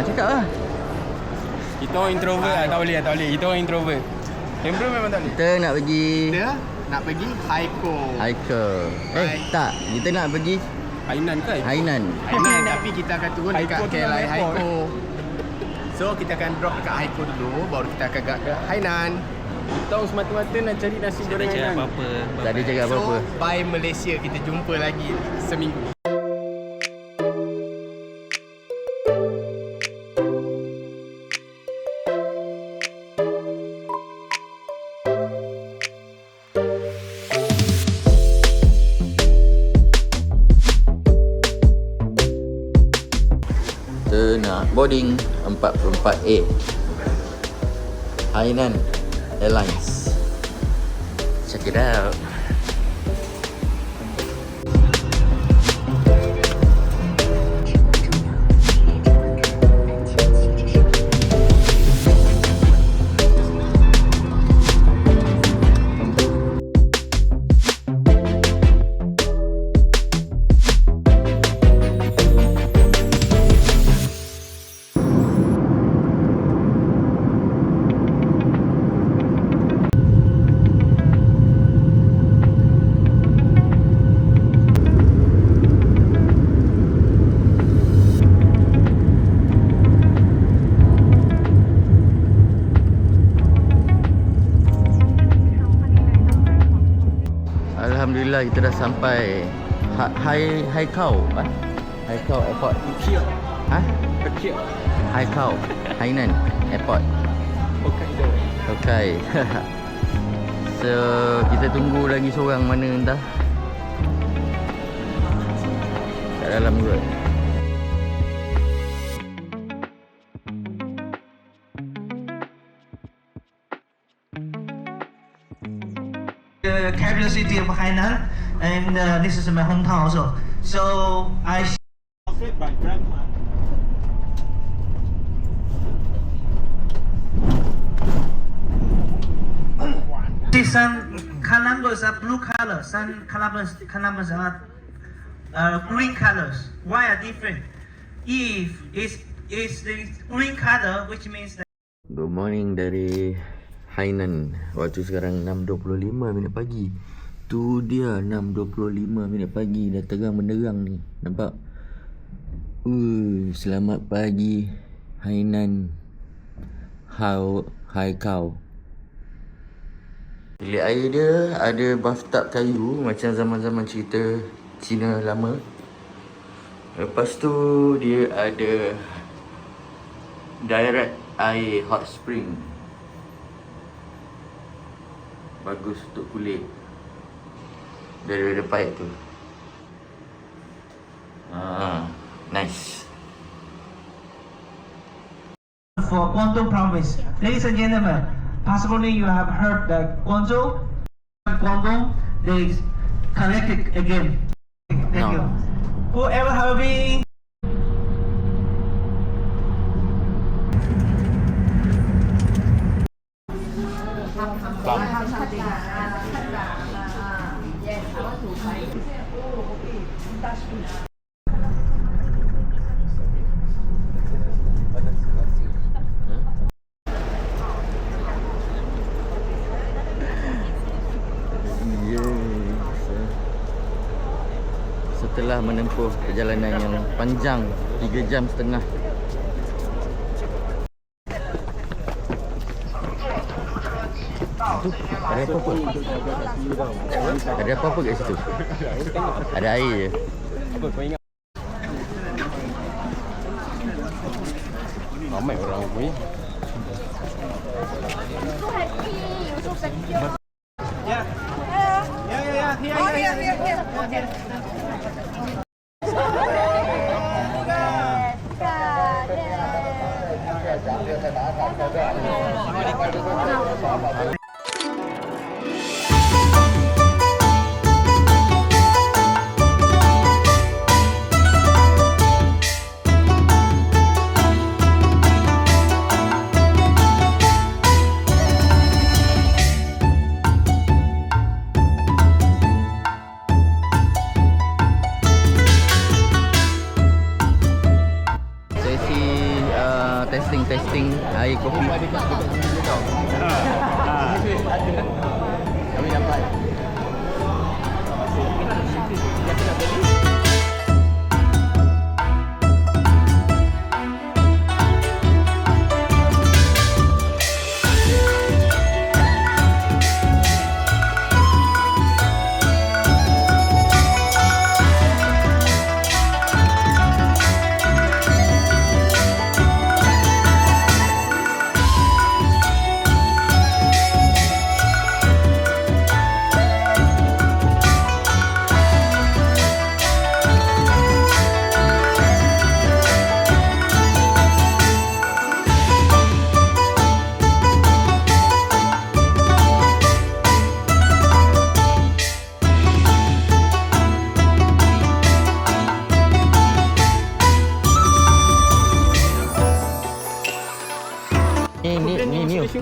Cakap lah. Kita orang introvert lah. Tak boleh. Kita orang introvert. Tempera memang tak boleh. Kita nak pergi Kita nak pergi Haiko. tak. Kita nak pergi Hainan ke? Hainan. Hainan tapi kita akan turun dekat Haiko tu KLI dalam airport. Haiko. So kita akan drop dekat Haiko dulu, baru kita akan ke Hainan. Kita orang semata-mata nak cari nasi goreng Hainan. Tak ada cakap apa-apa. So by Malaysia kita jumpa lagi seminggu. Kita nak boarding 44A Hainan Airlines. Check it out. Alhamdulillah kita dah sampai Haikau Haikau Airport. Kecil. Haikau Hainan Airport. Okay. So kita tunggu lagi seorang mana entah. Kat dalam kot. The capital city of Hainan, and this is my hometown also. So I. The sun colors are blue color. Sun colors are green colors. Why are different? If it's the green color, which means that. Good morning dari Hainan. Waktu sekarang 6.25 minit pagi. Tu dia 6.25 minit pagi. Dah terang benderang ni. Nampak? Selamat pagi Hainan Haikau. Bilik air dia ada bathtub kayu macam zaman-zaman cerita Cina lama. Lepas tu dia ada direct air hot spring. Bagus untuk kulit daripada pipe tu. Nice. For Guangdong province, ladies and gentlemen, possibly you have heard that Guangzhou, Guangdong, they connected again. Thank you. Whoever have been. Setelah menempuh perjalanan yang panjang 3 jam setengah. Ada apa-apa? Ada apa-apa kat situ? Ada air je. Apa kau ingat? Ramai orang ni. air kopi. Ada kat dekat sini tau. Ada. Kami dapat. Kita nak beli.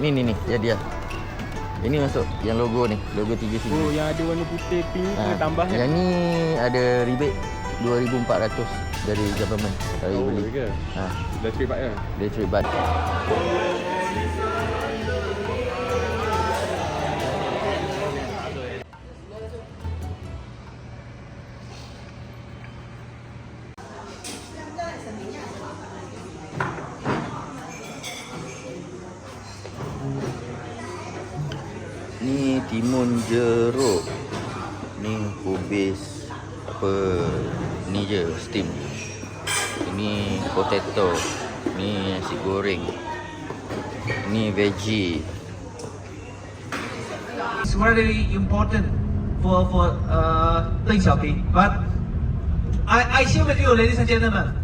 Ni ya dia. Ini masuk yang logo ni, logo 3 sini. Oh, yang ada warna putih pink ni kena tambah kan? Yang ni ada rebate 2,400 dari government kalau you beli. Ke? Ha, Dah trip ya? dia trade baht. Ni timun jeruk. Ni kubis apa ni je steam. Ini potato. Ni nasi goreng. Ni veggie. It's very important for Deng Xiaoping. But I share with you, ladies and gentlemen,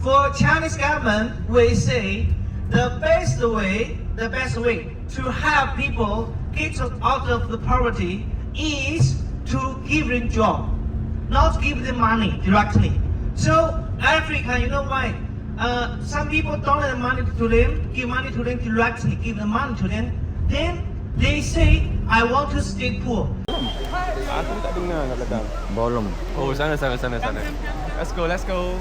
for Chinese government, we say the best way to help people get out of the poverty is to give them job, not give them money directly. So Africa, you know why? Some people don't have money to them, give money to them directly, give the money to them. Then they say, I want to stay poor. Aku tak dengar kat belakang. Bolong. Oh, sana. Let's go. Let's go.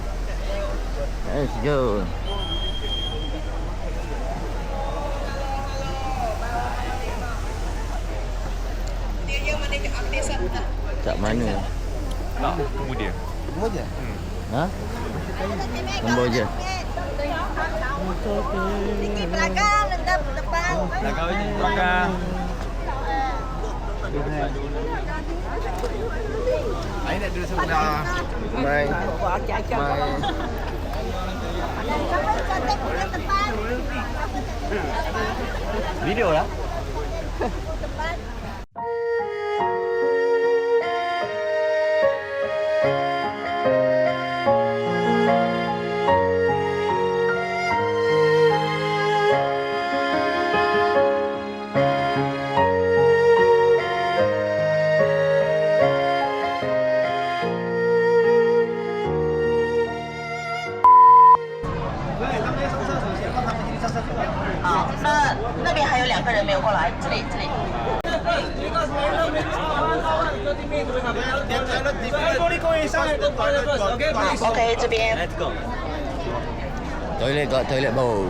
Kat mana? Kemudian. Ha? Kemboja. Sikit belakang, depan. Belakang. Saya nak duduk sebelah. Mai. Cantik bukan depan. Video lah. Depan.那边还有2个人没有过来，这里。OK， 这边。Let's go。 Toilet bowl.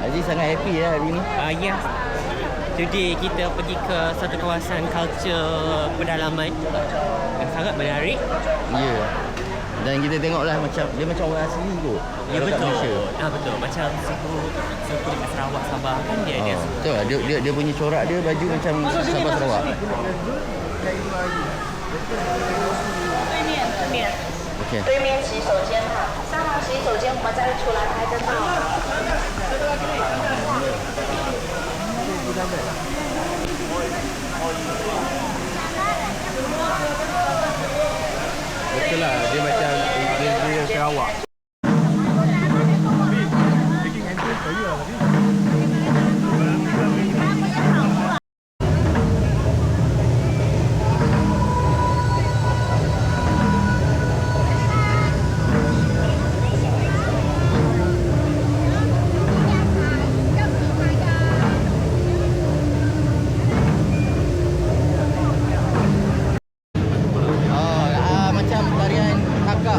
Aziz sangat happy lah hari ni. Ya. Today kita pergi ke satu kawasan culture pedalaman yang sangat menarik. Ya. Dan kita tengoklah macam dia macam orang asli kot. Ya, Kalau kat betul. Malaysia. Betul. Macam suku dekat Sarawak, Sabah kan dia ada. Betul lah. Dia punya corak dia baju macam Sabah Sarawak. 对 Okey. 面洗手间哈，上完洗手间我们再出来拍个照。 Betul lah, dia macam dia Sarawak. Macam tarian Hakka.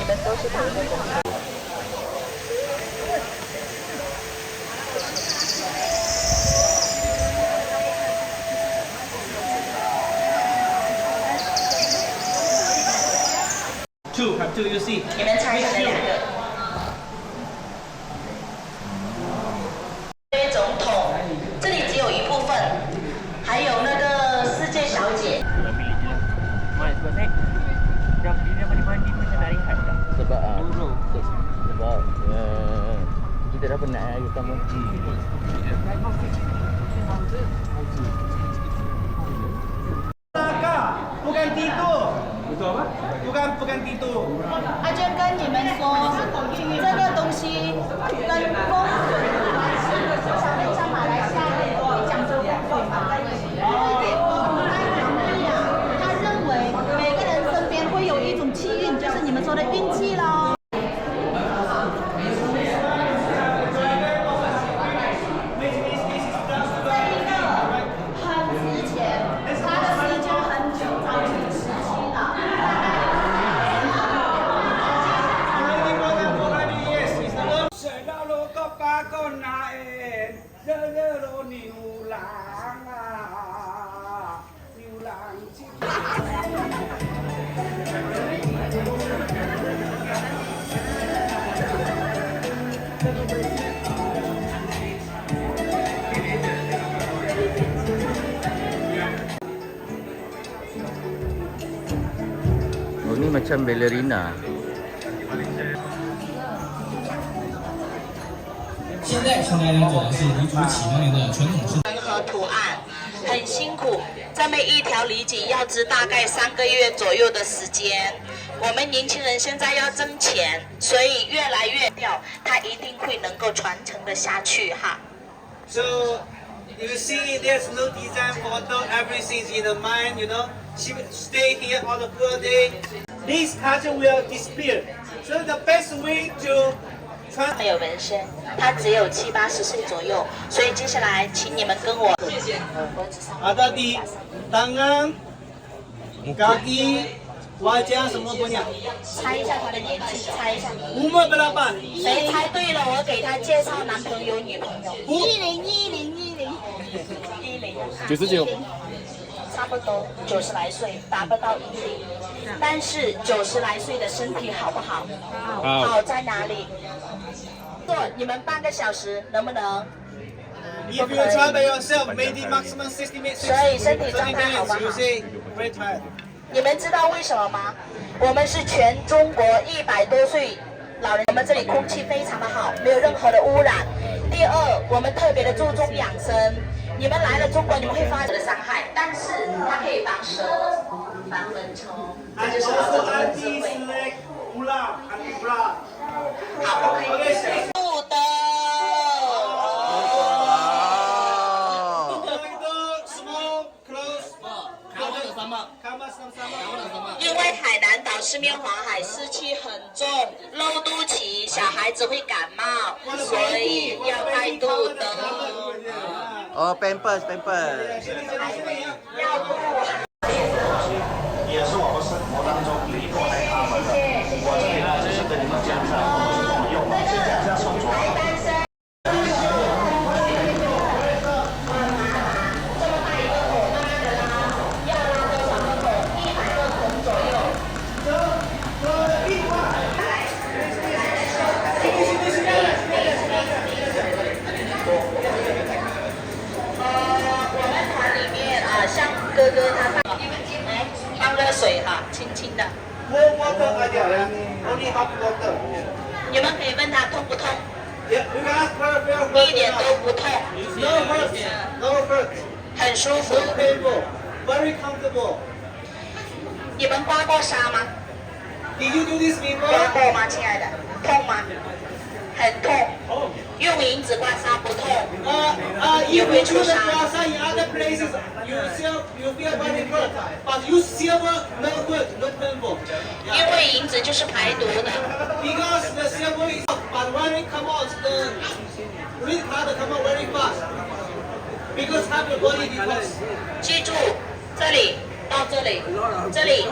们都是同一个公司。你们猜是哪两个？总统，这里只有一部分，还有那个世界小姐。 Sebab kita dah penat kita mesti. Bukan tidur. Betul apa? Bukan tidur. 他就跟你们说，这个东西跟风水有关系。像马来西亚讲究风水嘛，他认为每个人身边会有一种气运，就是你们说的运气咯。 Oh ni macam ballerina. 现在上来讲的是黎族起那年的传统式。和图案很辛苦，这么一条里脊要织大概3个月左右的时间。我们年轻人现在要挣钱，所以越来越掉，它一定会能够传承的下去哈。So you see, there's no design photo. Everything's in the mind. You know, she will stay here on the full day. This culture will disappear. So the best way to 没有纹身，他只有70、80岁左右，所以接下来请你们跟我。 ada di tangan, kaki, wajah semua punya. 猜一下他的年纪，猜一下。 Umur berapa? 谁猜对了，我给他介绍男朋友、女朋友。1010，差不多90来岁，达不到10，但是90来岁的身体好不好？好在哪里？做你们半个小时能不能？ If you try by yourself, maybe maximum 60 minutes. 所以身体状态好不好？ You say very tired. 你们知道为什么吗？我们是全中国100多岁老人，我们这里空气非常的好，没有任何的污染。第二，我们特别的注重养生。你们来了中国，你们会发生的伤害，但是它可以防蛇、防蚊虫，这就是老中国的智慧。好，可以。不的。 因为海南岛四面环海，湿气很重，漏肚脐，小孩子会感冒，所以要带肚的。 Oh pampers. 要不。也是我们生活当中离不开他们的。我这里呢，就是跟你们讲一下我们怎么用的，先讲一下手镯。 哥哥他放热水哈，轻轻的。你们可以问他痛不痛？一点都不痛，很舒服。你们刮过痧吗？刮过吗，亲爱的？痛吗？很痛。用银子刮痧不痛，也会出痧。 因为银子就是排毒的。记住，这里到这里，这里。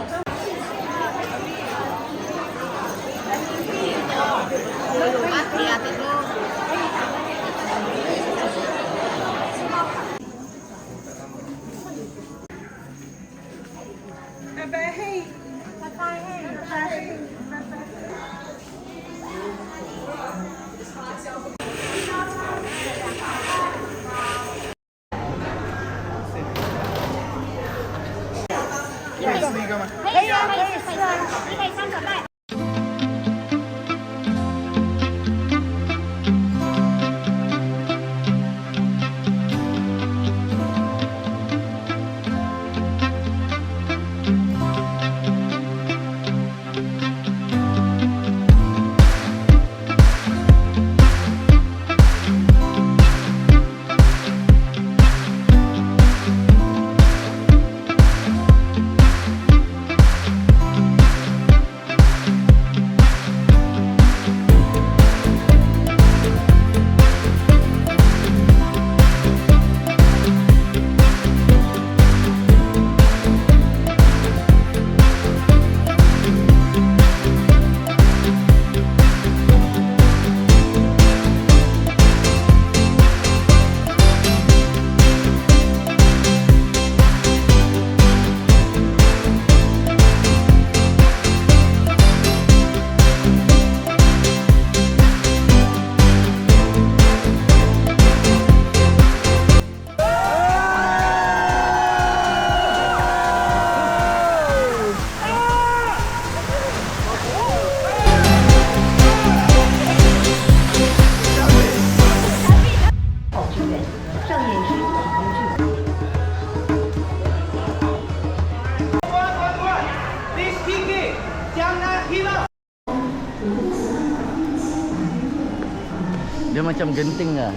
Dia macam genting lah.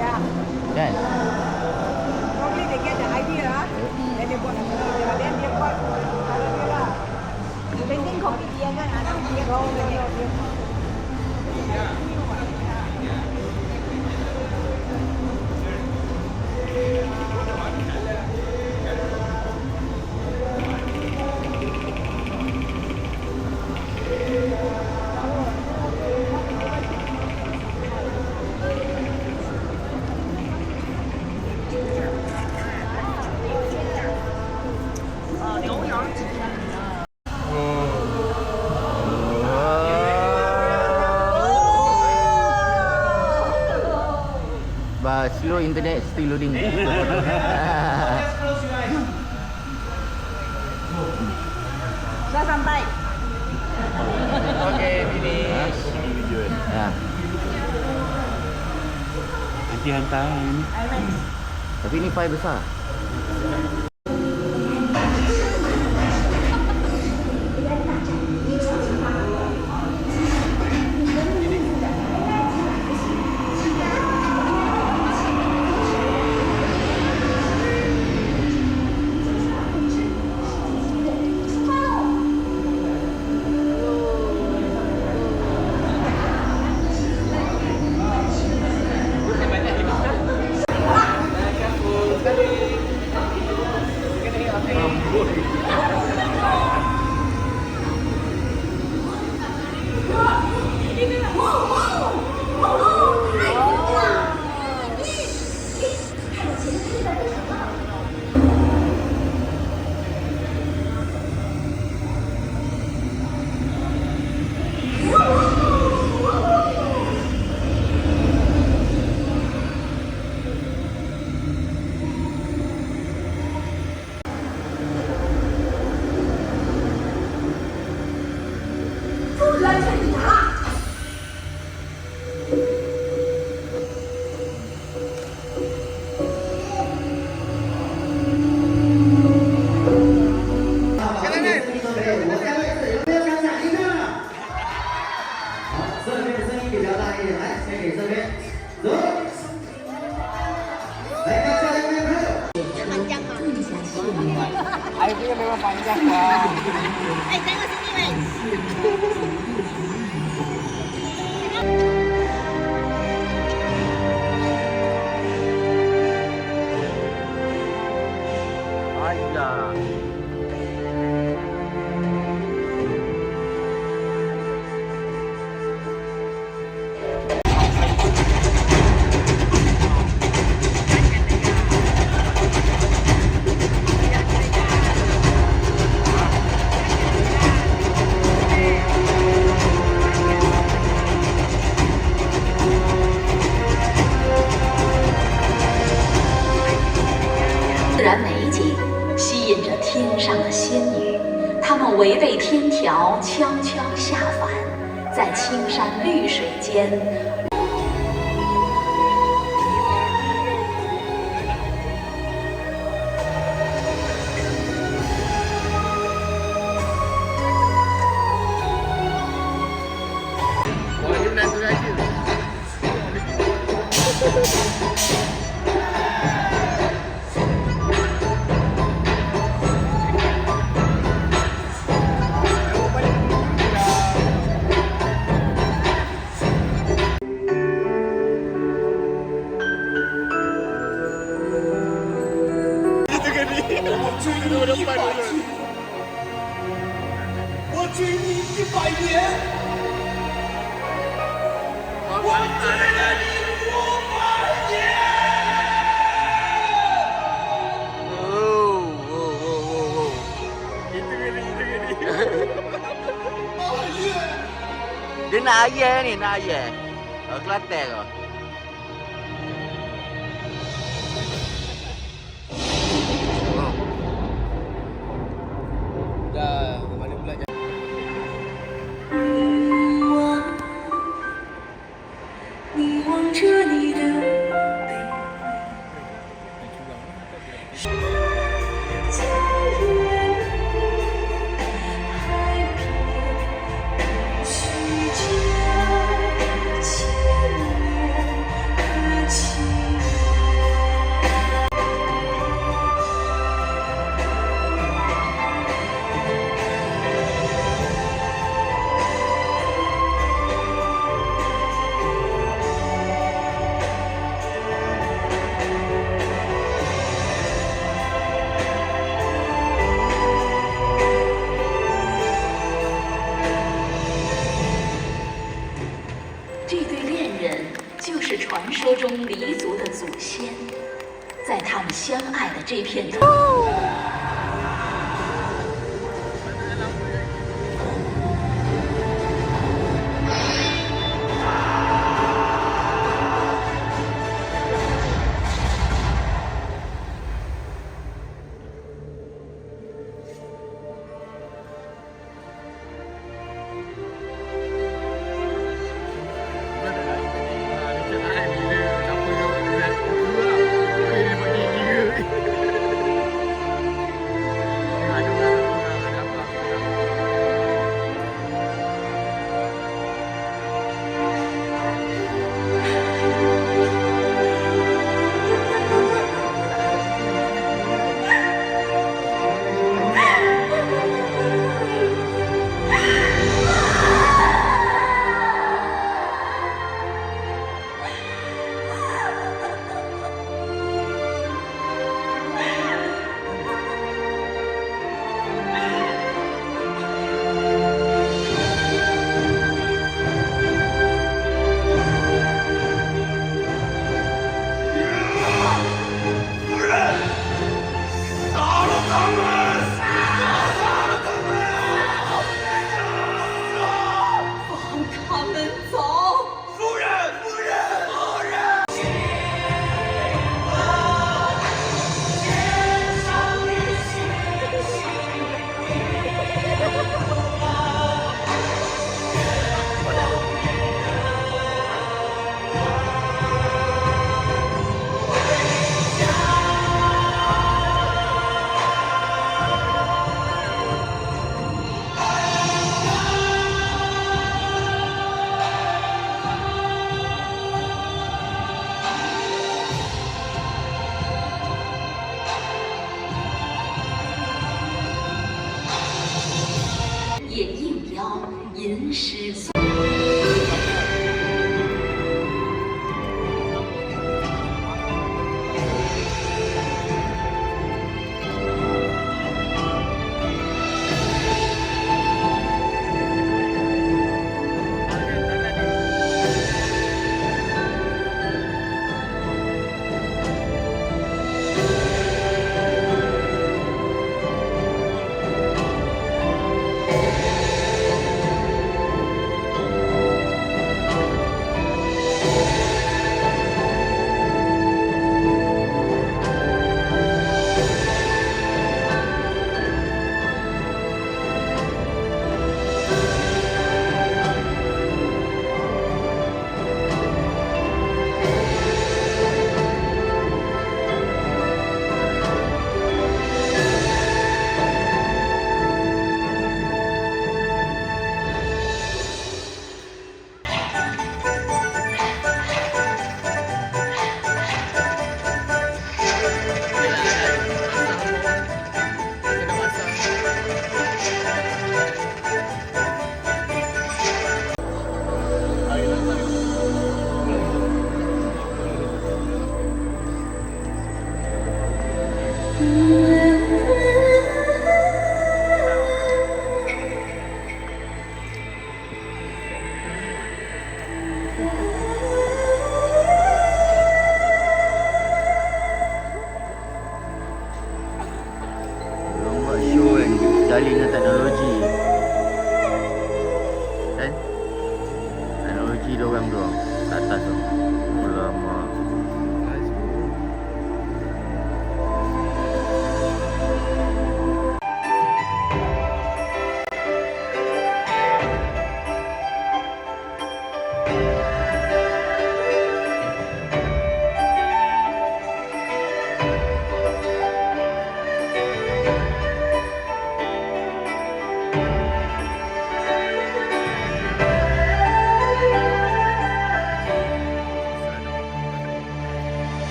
Ya. Kan? Probably they get the idea, then they buat idea, then dia buat cara dia lah. Painting kopi dia kan, anak dia gaul dia. Slow internet, still loading. Dah sampai. Okay, finish. Ya. Nanti hantar ini. Tapi ni file besar. Airnya memang panjang lah. Tengok sini, Wen. 们违背天条，悄悄下凡，在青山绿水间。我敬你100年，我敬你500年。Dia nak ayah ni, nak ayah. Kelantan ke? Dah, mana pula jangan. 你望着你的背，在远海边虚假千年的情。这对恋人就是传说中黎族的祖先，在他们相爱的这片土。也应邀吟诗诵。dia orang tu. Kat atas tu. Alamak.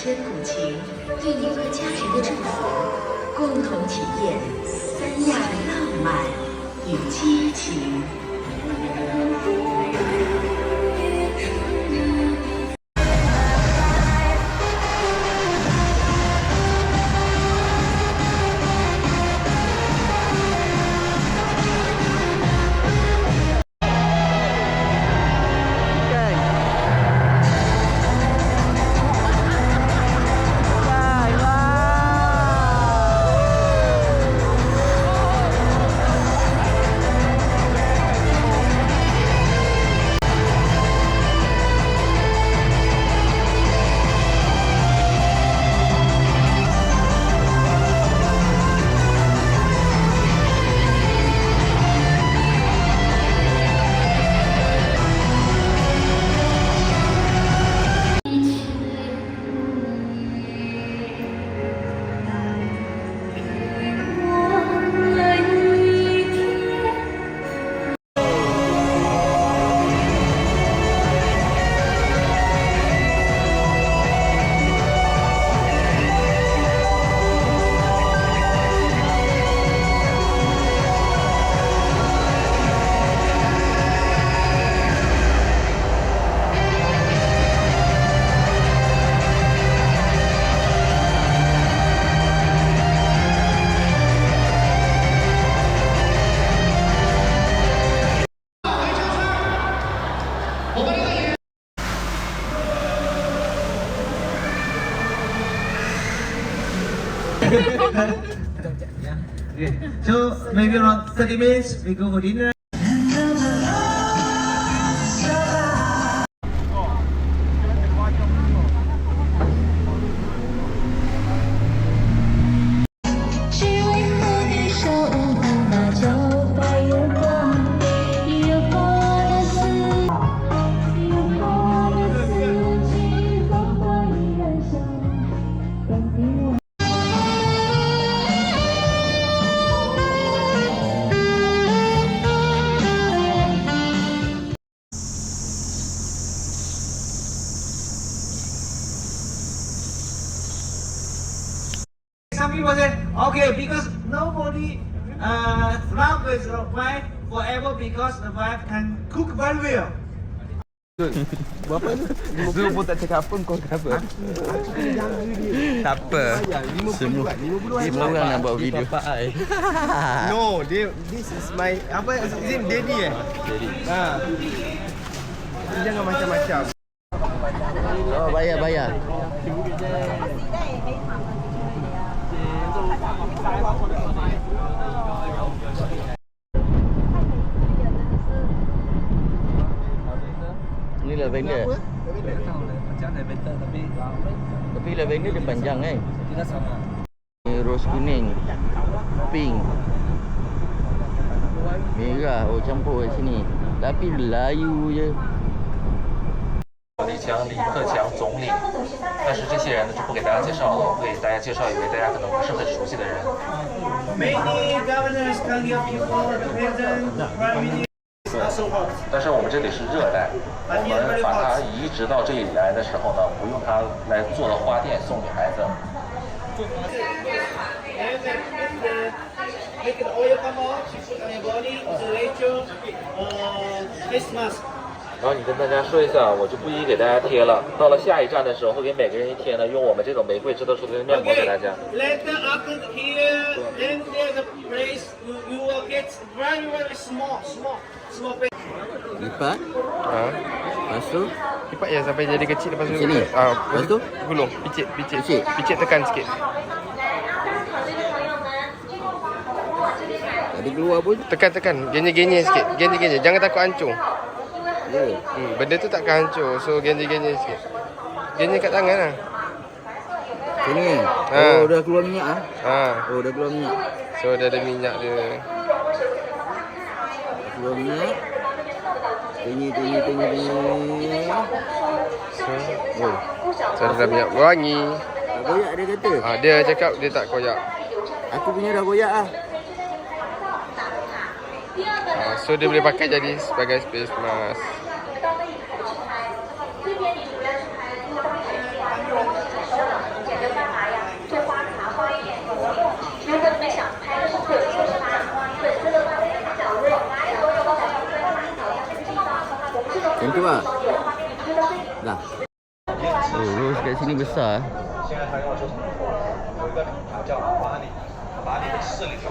千古情，对你和家人的祝福，共同体验三亚的浪漫与激情。Okay. So maybe around 30 minutes we go for dinner. people say, okay, because nobody love with the wife forever because the wife can cook very well. Zul pun tak cakap apa, kau cakap apa? Tak apa. Semua orang nak buat video. No, this is my apa? Is it daddy Jadi. Jangan macam-macam. Oh, bayar. Ni lavender. Tapi lavender dia panjang kan? Tidak sama. Ni rose kuning, pink, merah. Oh, campur kat sini. Tapi layu je. 李强、李克强总理，但是这些人呢就不给大家介绍了，为大家介绍一位大家可能不是很熟悉的人。 Many governors, country people, the president, prime minister. 但是我们这里是热带，我们把它移植到这里来的时候呢，不用它来做的花店送女孩子。 Make an oil come out, put on your body, it's a ritual, face mask. 然后你跟大家说一下，我就不一一给大家贴了。到了下一站的时候，会给每个人一贴呢，用我们这种玫瑰制作出的面膜给大家。 Later after here, then there's a place you will get very small place. Lipat. Lepas tu Lipat ya sampai jadi kecil, lepas tu sini. Lepas tu gulung, picit tekan sikit. ada keluar pun. Tekan, genye sikit. Genye. Jangan takut hancur. Benda tu takkan hancur. So genye sikit. Genye kat tangan lah. Sini. Oh, dah keluar minyak Oh, dah keluar minyak. So dah ada minyak dia. Keluar minyak. Tengah. So dah minyak wangi. Tak koyak dia kata. Dia cakap dia tak koyak. Aku punya dah koyak ah. So dia boleh pakai jadi sebagai face mask. Macam tu lah. Dah. Oh, rose kat sini besar. 现在他要是有一个品牌叫马里的市里头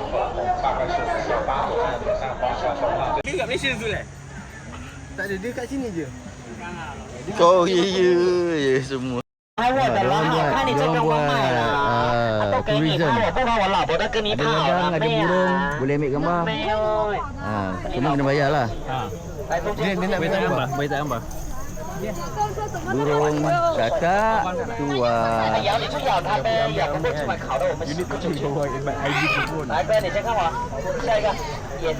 大概是4.8左右的3花销双号。 Dia kat Malaysia tu lah. Tak ada, dia kat sini je. Kau ya semua. Diorang buat tourism. Ada ladang, ada burung, boleh ambil gambar. Semua kena bayar lah. Dia nak bayar tambah. Burung kakak tua. You need to choose for my ID phone. 来哥，你先看我，下一个脸。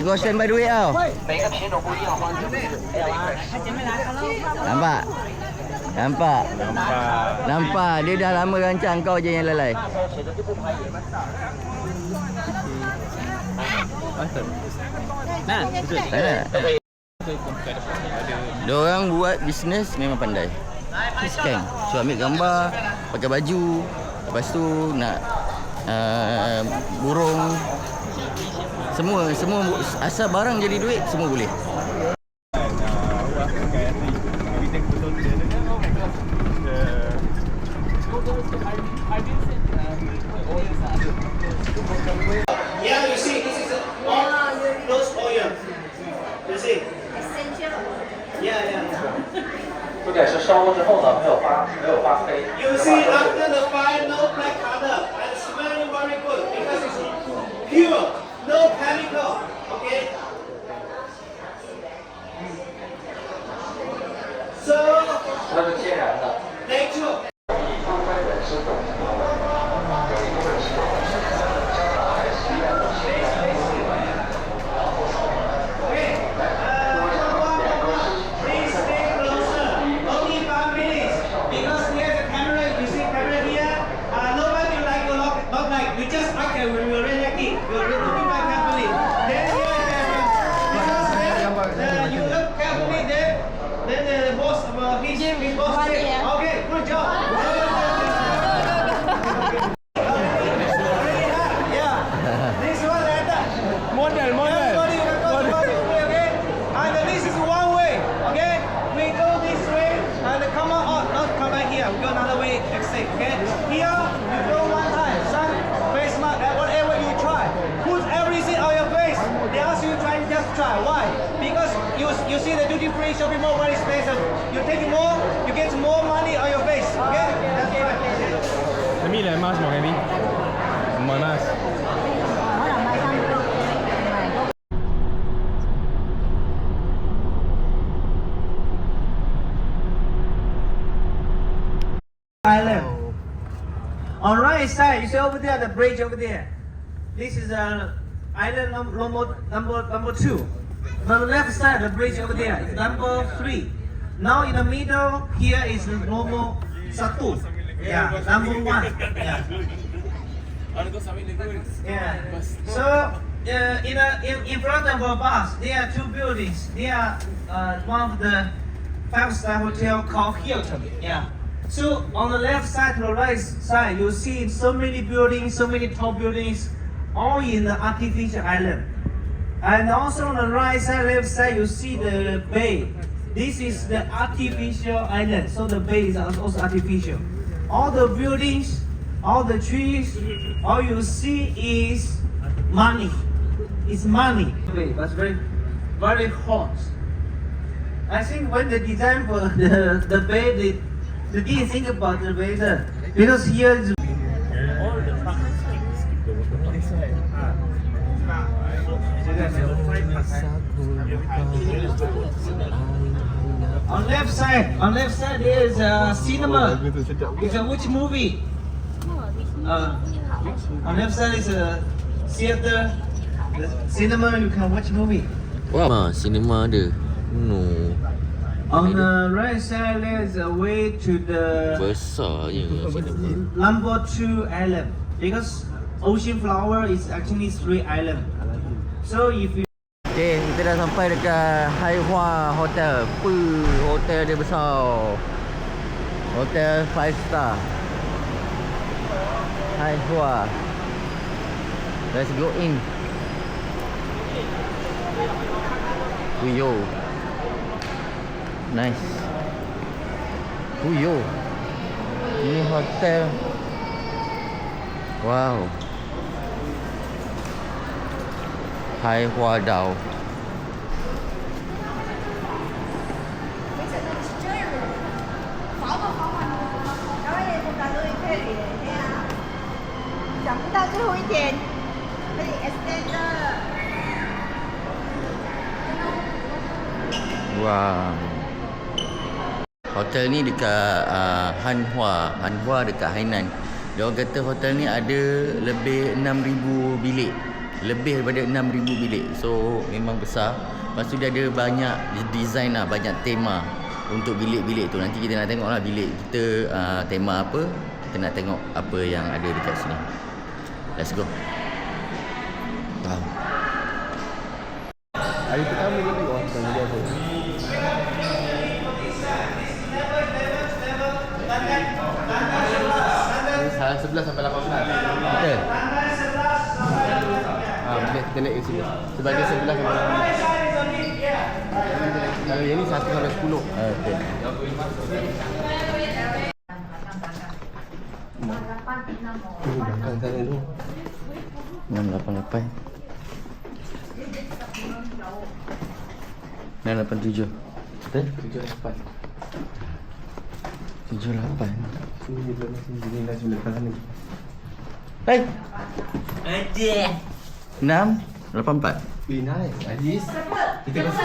Go stand by the way tau. 每个品种不一样，黄金。Nampak. Dia dah lama rancang, kau je yang lalai. Nah, betul. Diorang buat bisnes memang pandai. Scan. So ambil gambar, pakai baju, lepas tu nak burung. Semua asal barang jadi duit, semua boleh. Yeah, you see, this is all rose oil. You see? Yeah. 重点是烧过之后呢，没有发黑。 You see, after the fire, no black color and smelling very good because it's pure, no chemical. Okay. So. 它是天然的。 Natural. take more, you get more money on your face. Okay? Let me let mask more heavy. My mask. Island. On right side, you see over there the bridge over there. This is island number 2. On the left side, the bridge over there is number 3. Now in the middle here is normal satu. Yeah, number 1. Yeah. Yeah. So in front of our bus, there are 2 buildings. They are one of the 5-star hotel called Hilton. Yeah. So on the left side to the right side, you see so many buildings, so many tall buildings, all in the artificial island. And also on the right side, left side, you see the bay. This is the artificial island, so the bay is also artificial. All the buildings, all the trees, all you see is money. It's money. But very, very hot. I think when they designed for the bay, they didn't think about the weather because here is on left side there is a cinema. You can watch movie. On left side is a theater, the cinema. You can watch movie. Wow, cinema ada. No. On the right side, there's a way to the Besar je cinema. number 2 island because Ocean Flower is actually 3 island. So if you Okay, kita dah sampai dekat Hai Hua Hotel. Hotel dia besar. Hotel 5 star. Hai Hua. Let's go in. Yo. Nice. Yo. Ini hotel. Wow. Hai Hua Dao. Wow. Hotel ni dekat Han Hua dekat Hainan. Dia orang kata hotel ni ada lebih 6,000 bilik. Lebih daripada 6,000 bilik. So memang besar. Lepas tu dia ada banyak design lah, banyak tema untuk bilik-bilik tu. Nanti kita nak tengok lah bilik kita tema apa. Kita nak tengok apa yang ada dekat sini. Let's go. Wow. Hari pertama dia tengok hotel dia tu. Salah 11 sampai 18. Betul. Boleh kita naik ke sini. Sebab dia 11 sampai 18. Kalau yang ni 1 sampai 10. Okey. Belakang sana tu. 688. 687. Betul? 78. 78. Sini belum sini dah sebelah sana. Hai. Ada. 684. Nice. Aziz. Kita kasi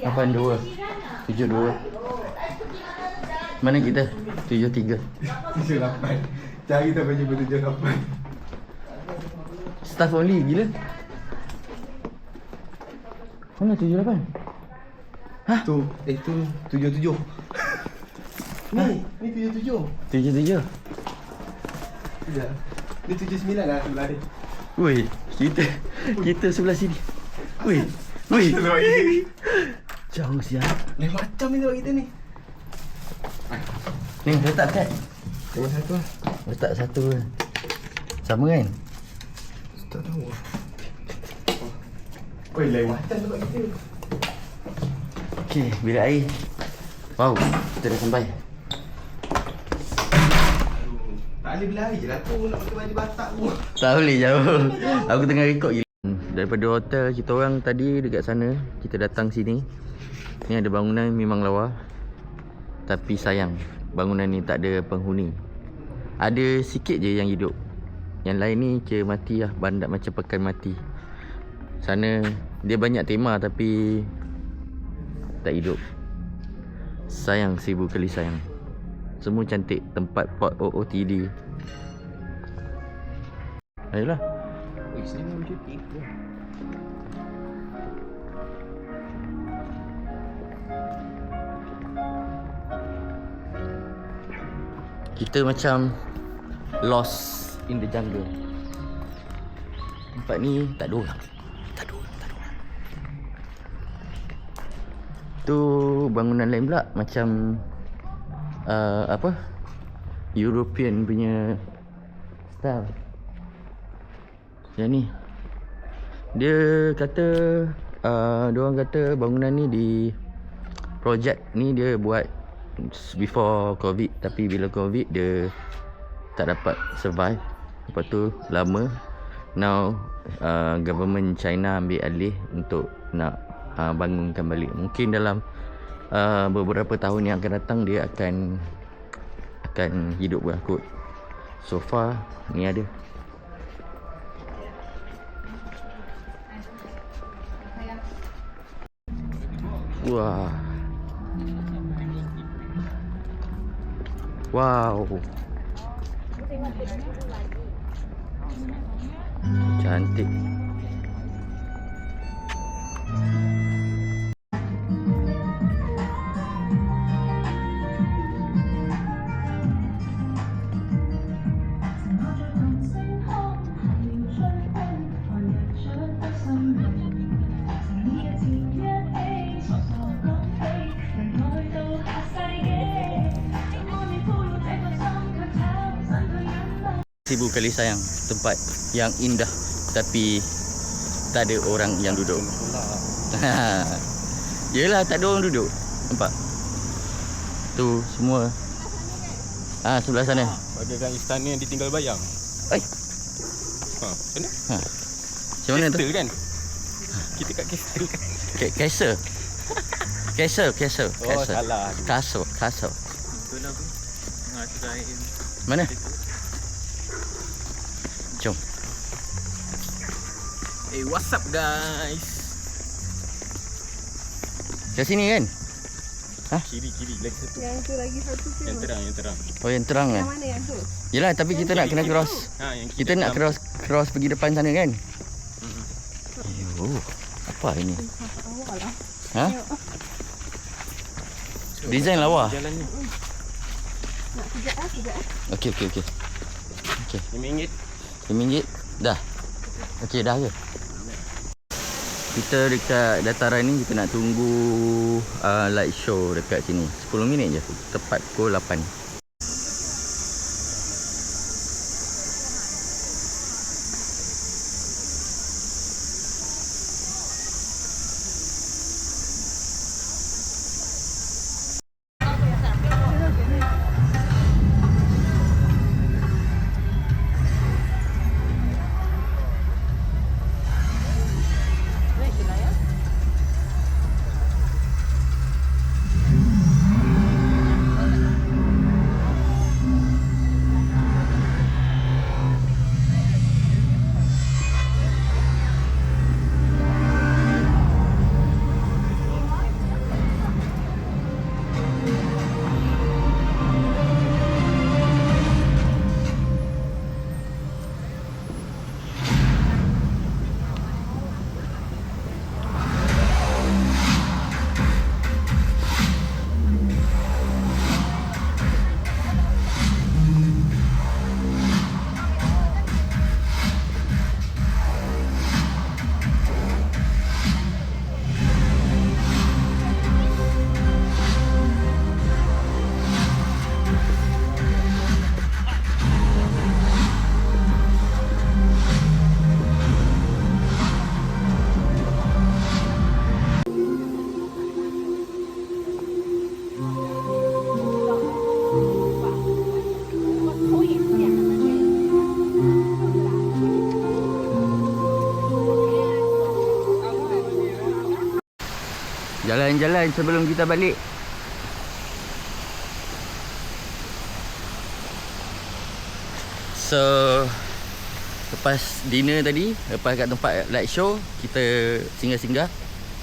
82. 72. Mana kita? 73. 78. Cari tak baju 78. Staff only gila. Mana 78? Hah? Tu, tu 77. Ni 77. 77. Ya. Ni 79 lah sebelah ni. Woi, kita sebelah sini. Woi. Jauh siap. Lain macam ni tempat kita ni. Ni letak kat. Tengok satu lah. Letak satu kan. Sama kan? Tak tahu. Oi, lain macam tempat kita. Okey, bilik air. Wow, kita dah sampai. Tak boleh beli air je lah tu. Nak pakai baju batak pun. Tak boleh jauh. Aku tengah rekod gila. Daripada hotel kita orang tadi dekat sana, kita datang sini. Ni ada bangunan memang lawa. Tapi sayang, bangunan ni tak ada penghuni. Ada sikit je yang hidup. Yang lain ni kira mati lah, bandar macam pekan mati. Sana dia banyak tema tapi tak hidup. Sayang, 1000 kali sayang. Semua cantik, tempat pot OOTD. Ayolah. Ui, sini memang cuti tu. Kita macam lost in the jungle. Tempat ni tak ada orang. Tak ada orang. Tu bangunan lain pula macam apa? European punya style. Yang ni. Dia kata diorang kata bangunan ni di projek ni dia buat before Covid, tapi bila Covid dia tak dapat survive. Lepas tu lama, now government China ambil alih untuk nak bangunkan balik. Mungkin dalam beberapa tahun yang akan datang dia akan hidup berakut. So far ni ada. Wah. Wow. Cantik. Seribu kali sayang, tempat yang indah tapi tak ada orang yang duduk. Yelah, tak ada orang duduk. Nampak? Tu semua. Sebelah sana. Bagaikan istana yang ditinggal bayang. Kena? Macam mana tu? Castle kan? Kita kat castle. Castle. Oh, salah. Castle. Mana? Jom. What's up guys? Kat sini kan? Kiri lagi satu. Yang tu lagi satu tu. Yang terang. Oh, yang terang kan? Yang mana yang tu? Yelah, tapi kita nak kena cross. Kita nak cross pergi depan sana kan? Apa ini? Design lawa. Jalannya. Nak kejap. Okey. RM5. RM5 dah. Okey, dah ke? Kita dekat dataran ni, kita nak tunggu light show dekat sini 10 minit je, tepat pukul 8. Jalan-jalan sebelum kita balik. So lepas dinner tadi, lepas kat tempat light show, kita singgah-singgah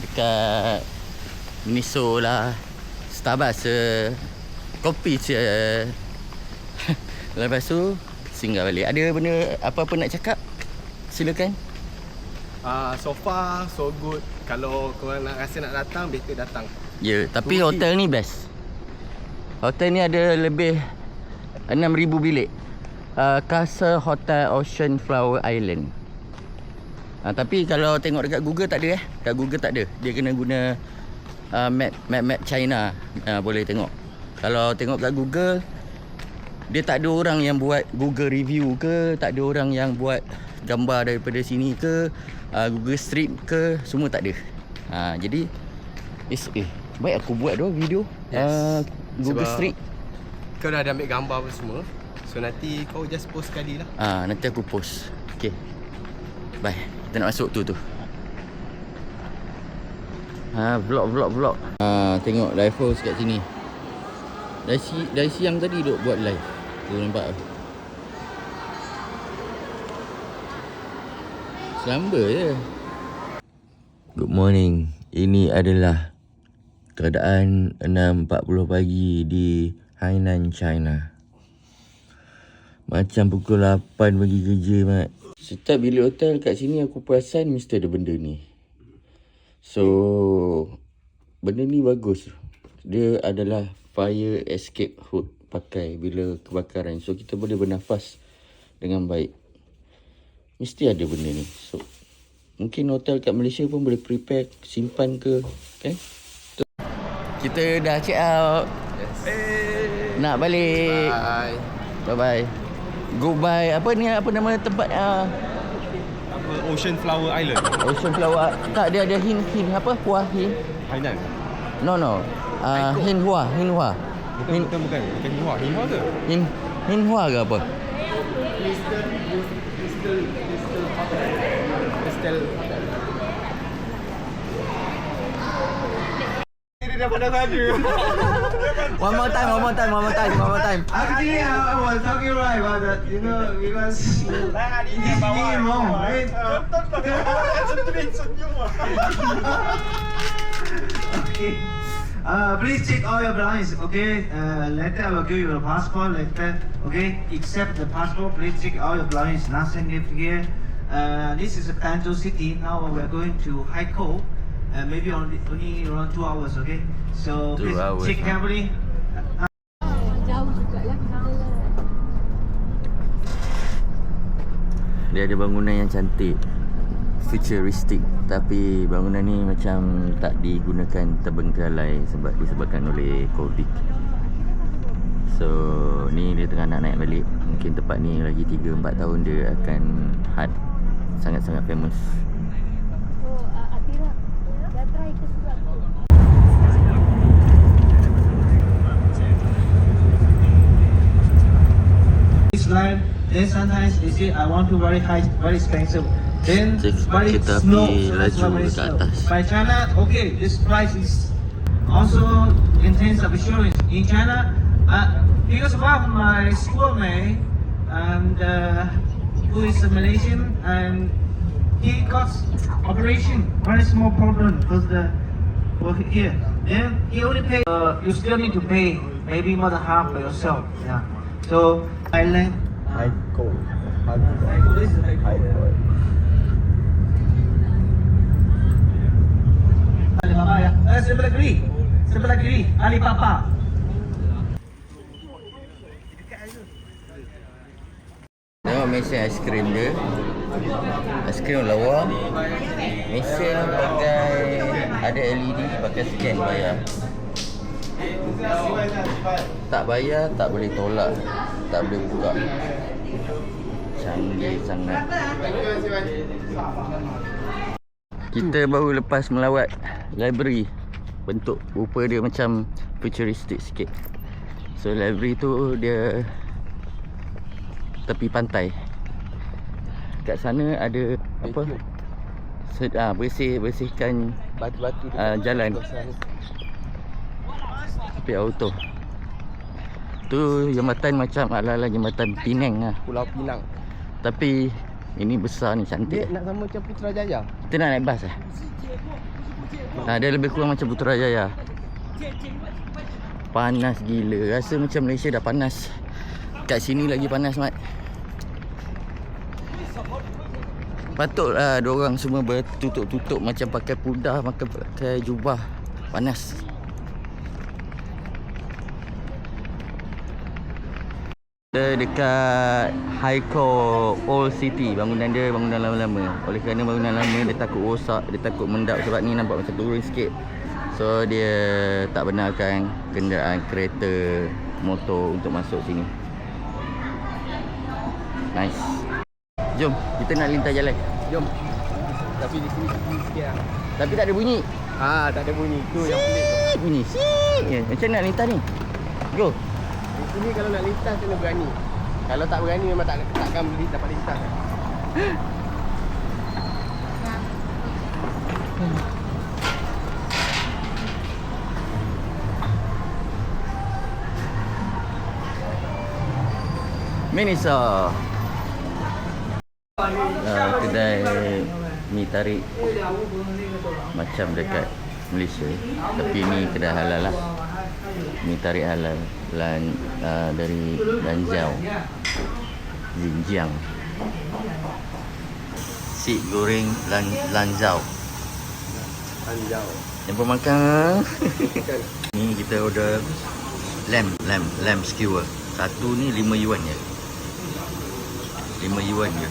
dekat Miniso lah, Starbucks, kopi lepas tu singgah balik. Ada benda apa-apa nak cakap? Silakan. So far so good. Kalau korang nak rasa nak datang, better datang. Ya, tapi hotel ni best. Hotel ni ada lebih 6,000 bilik. Castle Hotel Ocean Flower Island. Tapi kalau tengok dekat Google tak ada Kat Google tak ada. Dia kena guna map China. Boleh tengok. Kalau tengok kat Google, dia tak ada orang yang buat Google review ke, tak ada orang yang buat gambar daripada sini ke, Google Street ke, semua tak ada. Jadi baik aku buat video Google Sebab Street. Kau dah ada ambil gambar apa semua. So nanti kau just post sekali lah. Nanti aku post. Okay, bye. Kita nak masuk tu. Vlog. Tengok live host kat sini. Dari siang tadi duk buat live. Tu nampak. Selamba je. Good morning. Ini adalah keadaan 6.40 pagi di Hainan, China. Macam pukul 8 pagi kerja, mat. Setiap bilik hotel kat sini aku perasan mesti ada benda ni. So, benda ni bagus. Dia adalah fire escape hood pakai bila kebakaran. So, kita boleh bernafas dengan baik. Mesti ada benda ni. So, mungkin hotel kat Malaysia pun boleh prepare, simpan ke, kan? Kita dah check out. Nak balik. Bye-bye. Goodbye. Apa nama tempat? Ocean Flower Island. Ocean Flower. Tak, dia ada hin apa? Hua hin. Hainan. No. Hin Hua. Bukan Hinhua ke? Hinhua ke apa? Crystal. Dia dah pada saja. One more time. Actually, I was talking right about that, because this me wrong, right? Okay. Please check all your belongings, okay? Later I will give you a passport later, okay? Except the passport, please check all your belongings. Nothing left here. This is Kanto City. Now we are going to Haikou. Maybe only around 2 hours, okay? So please check carefully. Dia ada bangunan yang cantik, futuristic, tapi bangunan ni macam tak digunakan, terbengkalai disebabkan oleh COVID. So ni dia tengah nak naik balik. Mungkin tempat ni lagi 3-4 tahun dia akan sangat-sangat famous. Then sometimes they say I want to very high, very expensive. Then very slow. By China, okay, this price is also in terms of insurance. In China, because one of my schoolmate and who is a Malaysian, and he got operation, very small problem because the work here. Then he only pay. You still need to pay maybe more than half by yourself. Yeah. So Thailand. Haikou. This is Haikou. Alibaba ya. Sebelah kiri. Alibaba. Tengok mesin aiskrim dia. Aiskrim lawa. Mesin pakai ada LED, pakai scan bayar. Tak bayar tak boleh tolak, tak boleh buka. Canggih sangat. Kita baru lepas melawat library. Bentuk rupa dia macam futuristic sikit. So library tu dia tepi pantai. Kat sana ada apa? Bersihkan batu-batu jalan. Tapi auto. Tu jambatan macam ala-ala jambatan Penang lah. Pulau Pinang. Tapi ini besar ni, cantik. Dia nak sama macam Putrajaya. Kita nak naik bas lah. Dia lebih kurang macam Putrajaya. Panas gila. Rasa macam Malaysia dah panas. Kat sini lagi panas, Mat. Patutlah diorang semua bertutup-tutup macam pakai pudar, pakai jubah. Panas. Kita dekat Haiko Old City. Bangunan dia bangunan lama-lama. Oleh kerana bangunan lama, dia takut rosak, dia takut mendap. Sebab ni nampak macam turun sikit. So dia tak benarkan kenderaan kereta, motor untuk masuk sini. Nice. Jom, kita nak lintas jalan. Jom. Tapi di sini sepi sikit lah. Tapi tak ada bunyi. Tak ada bunyi. Tu yang pelik tu. Bunyi. Macam nak lintas ni? Go. Di sini kalau nak lintas kena berani. Kalau tak berani memang takkan dapat lintas. Minisa. Kedai mi tarik macam dekat Malaysia, tapi ni kedai halal lah. Mi tarik halal dari Lanzhou, Xinjiang. Si goreng Lanzhou. Jumpa makan. Ni kita order lamb skewer. Satu ni 5 yuan je. 5 yuan je.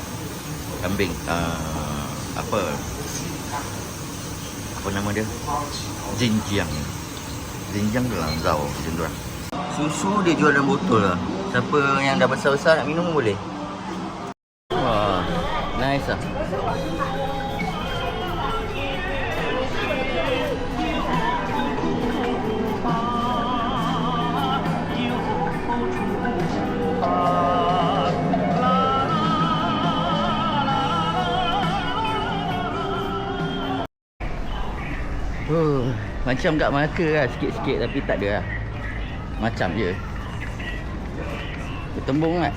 Kambing. Apa nama dia? Xinjiang ke Lanzhou macam tu lah. Susu dia jual dalam botol lah. Siapa yang dah besar-besar nak minum boleh. Wah, nice lah. Macam kat Melaka lah, sikit-sikit tapi tak ada lah. Macam je. Bertembung kan?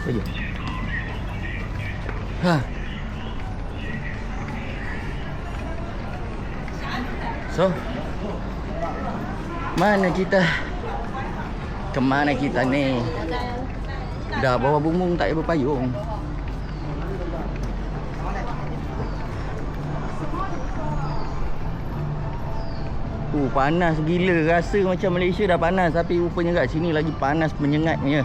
Saja. So, mana kita? Kemana kita ni? Dah bawa bumbung tak payah berpayung. Panas gila. Rasa macam Malaysia dah panas, tapi rupanya kat sini lagi panas menyengatnya.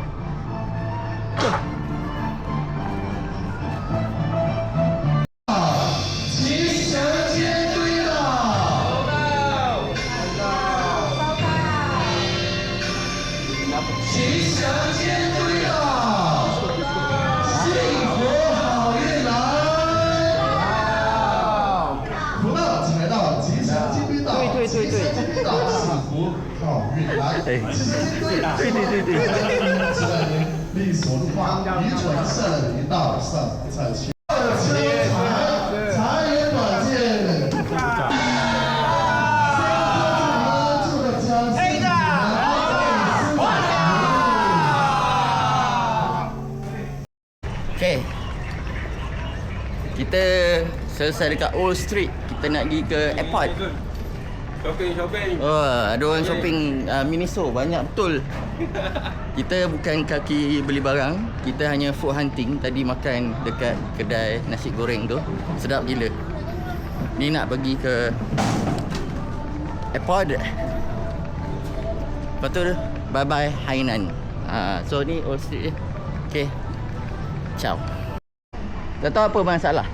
Okay, kita selesai dekat Old Street. Kita nak pergi ke airport. Shopping. Ada orang shopping Miniso. Banyak betul. Kita bukan kaki beli barang, kita hanya food hunting. Tadi makan dekat kedai nasi goreng tu, sedap gila. Ni nak pergi ke airport. Lepas tu bye bye Hainan. So ni Old Street je. Okay, ciao. Tak tahu apa masalah,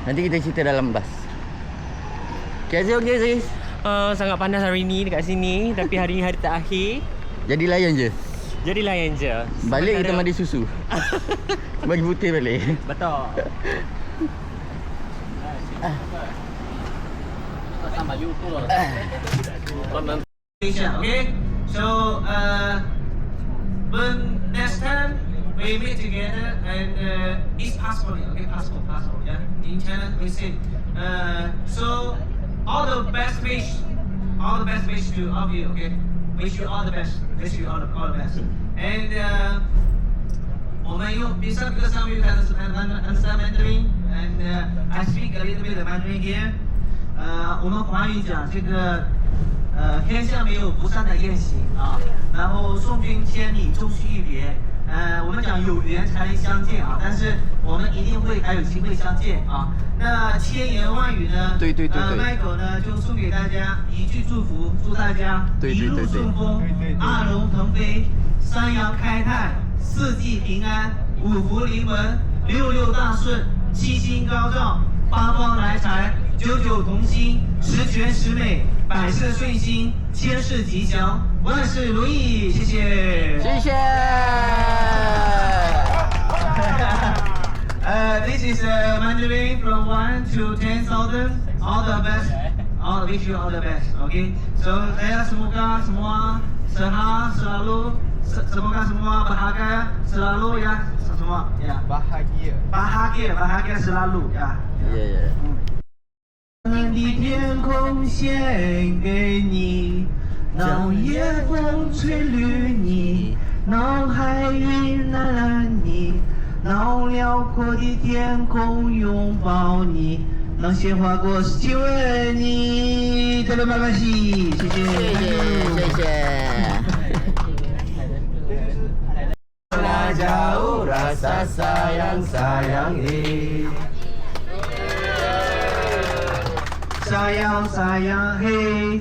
nanti kita cerita dalam bas. Okay sis. Sangat panas hari ni dekat sini. Tapi hari ni hari terakhir. Jadi layan je. Sementara... Balik kita mandi susu. Bagi putih balik. Betul. Sama YouTube. Okay, so next time we we meet together and it's passport, okay, passport, yeah. In China we say, so all the best wish to all of you, okay. Wish you all the best, wish you all the best. And 我们用 because some of you can understand Mandarin and I speak a little bit of Mandarin here. 我们华语讲这个天下没有不散的宴席啊，然后送君千里终须一别。我们讲有缘才能相见啊，但是我们一定会还有机会相见啊。那千言万语呢？对Michael 呢就送给大家一句祝福，祝大家一路顺风，二龙腾飞，三阳开泰，四季平安，五福临门，六六大顺，七星高照，八方来财，九九同心，十全十美，百事顺心，千事吉祥，万事如意。谢谢，谢谢。This is Mandarin from 1 to 10,000. All the best. All wish you all the best. Okay. So saya semoga semua sehat selalu. Semoga semua bahagia selalu ya. Semua ya. Bahagia selalu ya. Yeah. 的天空献给你，让夜风吹绿你，让海云蓝蓝你，让辽阔的天空拥抱你，让鲜花果实亲吻你。特别麻烦西，谢谢。Lah jauh rasa sayang ini. Sayang, hey.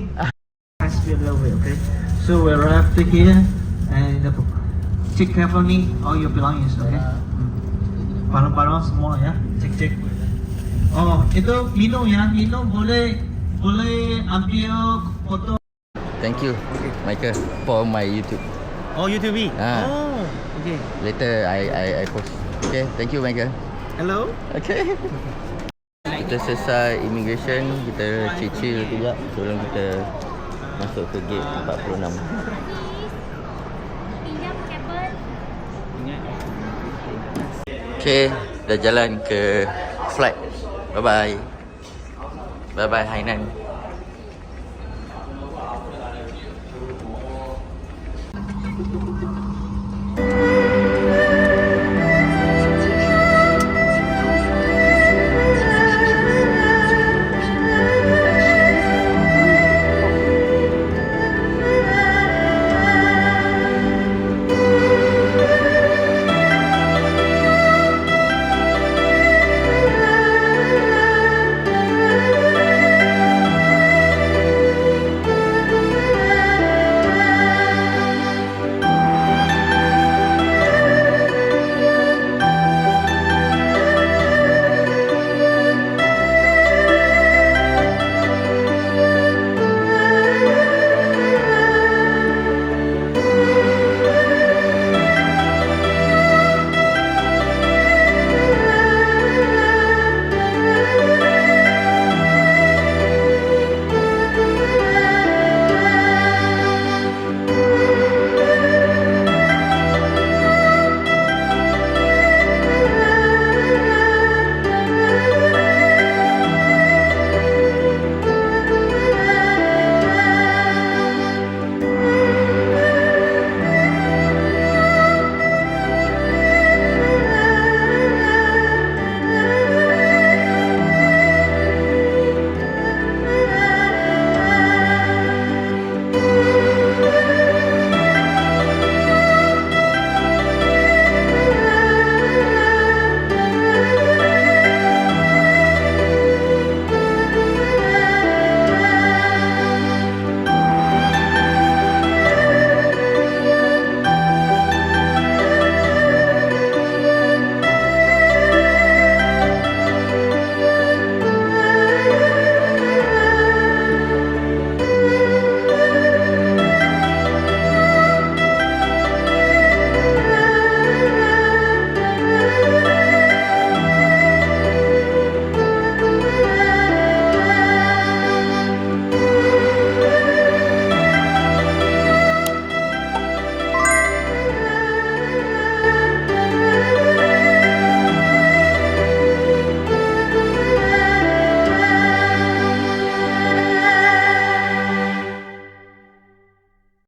I feel that way, okay? So we're wrapped here and take carefully all your belongings, okay? Barang-barang semua ya, cek. Oh, itu minum ya, minum boleh ambil foto. Thank you, Michael, for my YouTube. Oh, YouTube. Oh, okay. Later I post. Okay, thank you, Michael. Hello. Okay. Kita selesai immigration, kita chill kejap sebelum kita masuk ke gate 46. Okay, dah jalan ke flight. Bye bye Hainan.